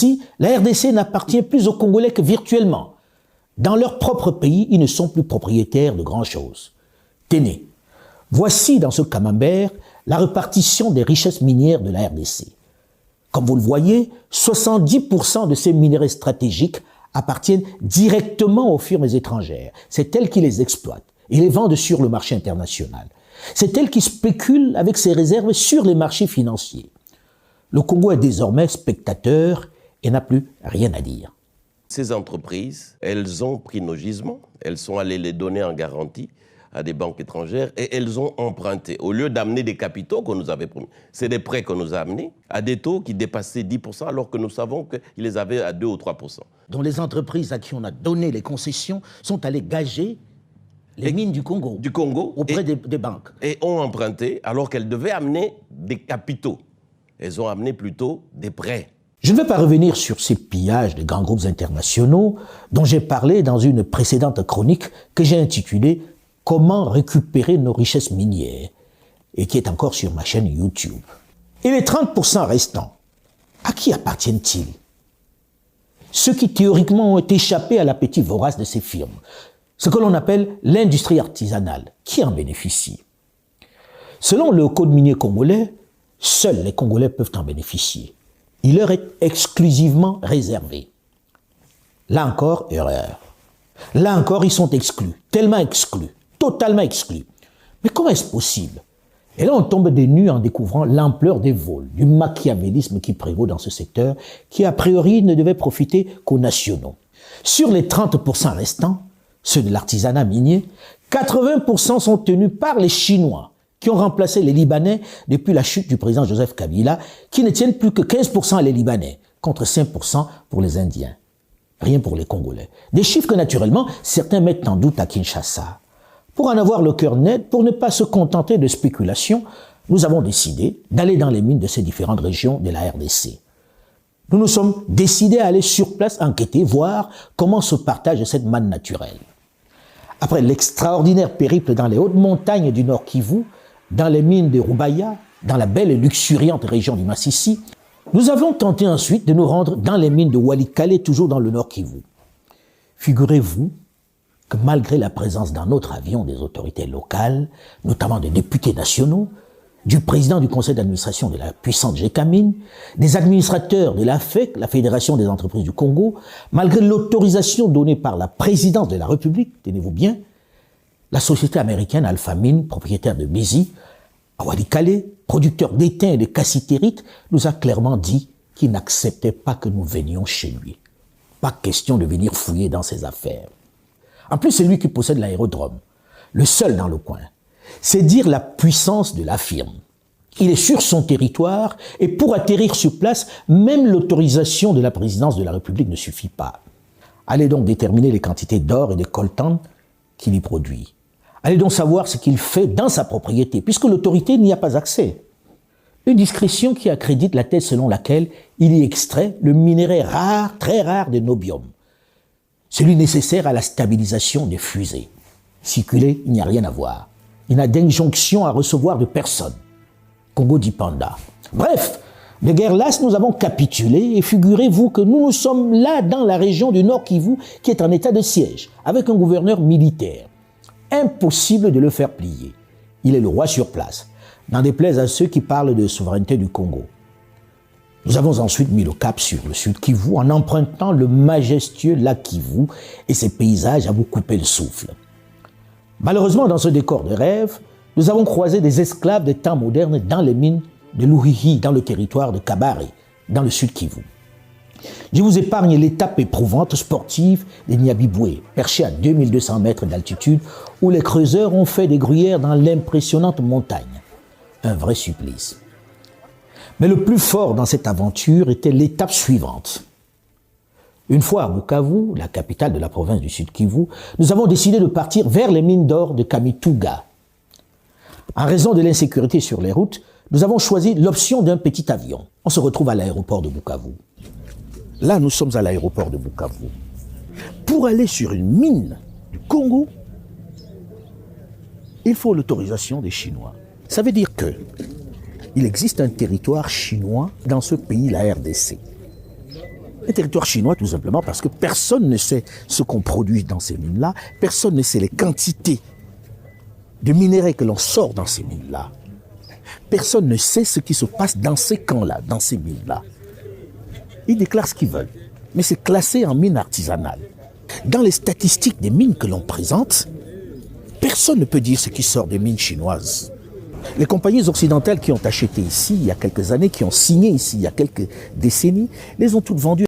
Ainsi, la RDC n'appartient plus aux Congolais que virtuellement. Dans leur propre pays, ils ne sont plus propriétaires de grand-chose. Tenez, voici dans ce camembert la répartition des richesses minières de la RDC. Comme vous le voyez, 70% de ces minerais stratégiques appartiennent directement aux firmes étrangères. C'est elles qui les exploitent et les vendent sur le marché international. C'est elles qui spéculent avec ces réserves sur les marchés financiers. Le Congo est désormais spectateur et n'a plus rien à dire. Ces entreprises, elles ont pris nos gisements, elles sont allées les donner en garantie à des banques étrangères et elles ont emprunté. Au lieu d'amener des capitaux qu'on nous avait promis, c'est des prêts qu'on nous a amenés à des taux qui dépassaient 10% alors que nous savons qu'ils les avaient à 2 ou 3%. Dont les entreprises à qui on a donné les concessions sont allées gager les mines du Congo auprès des banques. Et ont emprunté alors qu'elles devaient amener des capitaux. Elles ont amené plutôt des prêts. Je ne vais pas revenir sur ces pillages des grands groupes internationaux dont j'ai parlé dans une précédente chronique que j'ai intitulée « Comment récupérer nos richesses minières » et qui est encore sur ma chaîne YouTube. Et les 30% restants, à qui appartiennent-ils? Ceux qui théoriquement ont échappé à l'appétit vorace de ces firmes, ce que l'on appelle l'industrie artisanale, qui en bénéficie? Selon le code minier congolais, seuls les Congolais peuvent en bénéficier. Il leur est exclusivement réservé. Là encore, erreur. Là encore, ils sont exclus, tellement exclus, totalement exclus. Mais comment est-ce possible? Et là, on tombe des nues en découvrant l'ampleur des vols, du machiavélisme qui prévaut dans ce secteur, qui a priori ne devait profiter qu'aux nationaux. Sur les 30% restants, ceux de l'artisanat minier, 80% sont tenus par les Chinois, qui ont remplacé les Libanais depuis la chute du président Joseph Kabila, qui ne tiennent plus que 15% les Libanais, contre 5% pour les Indiens. Rien pour les Congolais. Des chiffres que, naturellement, certains mettent en doute à Kinshasa. Pour en avoir le cœur net, pour ne pas se contenter de spéculations, nous avons décidé d'aller dans les mines de ces différentes régions de la RDC. Nous nous sommes décidés à aller sur place enquêter, voir comment se partage cette manne naturelle. Après l'extraordinaire périple dans les hautes montagnes du Nord Kivu, dans les mines de Rubaya, dans la belle et luxuriante région du Massissi, nous avons tenté ensuite de nous rendre dans les mines de Walikale, toujours dans le Nord Kivu. Figurez-vous que malgré la présence dans notre avion des autorités locales, notamment des députés nationaux, du président du conseil d'administration de la puissante GECAMINE, des administrateurs de la FEC, la Fédération des entreprises du Congo, malgré l'autorisation donnée par la présidence de la République, tenez-vous bien, la société américaine Alphamine, propriétaire de Bézi, à Walikale, producteur d'étain et de cassitérite, nous a clairement dit qu'il n'acceptait pas que nous venions chez lui. Pas question de venir fouiller dans ses affaires. En plus, c'est lui qui possède l'aérodrome, le seul dans le coin. C'est dire la puissance de la firme. Il est sur son territoire et pour atterrir sur place, même l'autorisation de la présidence de la République ne suffit pas. Allez donc déterminer les quantités d'or et de coltan qu'il y produit. Allez donc savoir ce qu'il fait dans sa propriété, puisque l'autorité n'y a pas accès. Une discrétion qui accrédite la thèse selon laquelle il y extrait le minerai rare, très rare de nobium, celui nécessaire à la stabilisation des fusées. Circuler, il n'y a rien à voir. Il n'a d'injonction à recevoir de personne. Congo dit panda. Bref, de guerre lasse, nous avons capitulé et figurez-vous que nous sommes là dans la région du Nord Kivu qui est en état de siège, avec un gouverneur militaire. Impossible de le faire plier. Il est le roi sur place, n'en déplaise à ceux qui parlent de souveraineté du Congo. Nous avons ensuite mis le cap sur le sud Kivu en empruntant le majestueux lac Kivu et ses paysages à vous couper le souffle. Malheureusement, dans ce décor de rêve, nous avons croisé des esclaves des temps modernes dans les mines de Luhihi, dans le territoire de Kabare, dans le sud Kivu. Je vous épargne l'étape éprouvante sportive des Nyabibwe, perchée à 2200 mètres d'altitude, où les creuseurs ont fait des gruyères dans l'impressionnante montagne. Un vrai supplice. Mais le plus fort dans cette aventure était l'étape suivante. Une fois à Bukavu, la capitale de la province du Sud Kivu, nous avons décidé de partir vers les mines d'or de Kamituga. En raison de l'insécurité sur les routes, nous avons choisi l'option d'un petit avion. On se retrouve à l'aéroport de Bukavu. Là, nous sommes à l'aéroport de Bukavu. Pour aller sur une mine du Congo, il faut l'autorisation des Chinois. Ça veut dire que il existe un territoire chinois dans ce pays, la RDC. Un territoire chinois tout simplement parce que personne ne sait ce qu'on produit dans ces mines-là, personne ne sait les quantités de minerais que l'on sort dans ces mines-là. Personne ne sait ce qui se passe dans ces camps-là, dans ces mines-là. Ils déclarent ce qu'ils veulent, mais c'est classé en mine artisanale. Dans les statistiques des mines que l'on présente, personne ne peut dire ce qui sort des mines chinoises. Les compagnies occidentales qui ont acheté ici il y a quelques années, qui ont signé ici il y a quelques décennies, les ont toutes vendues.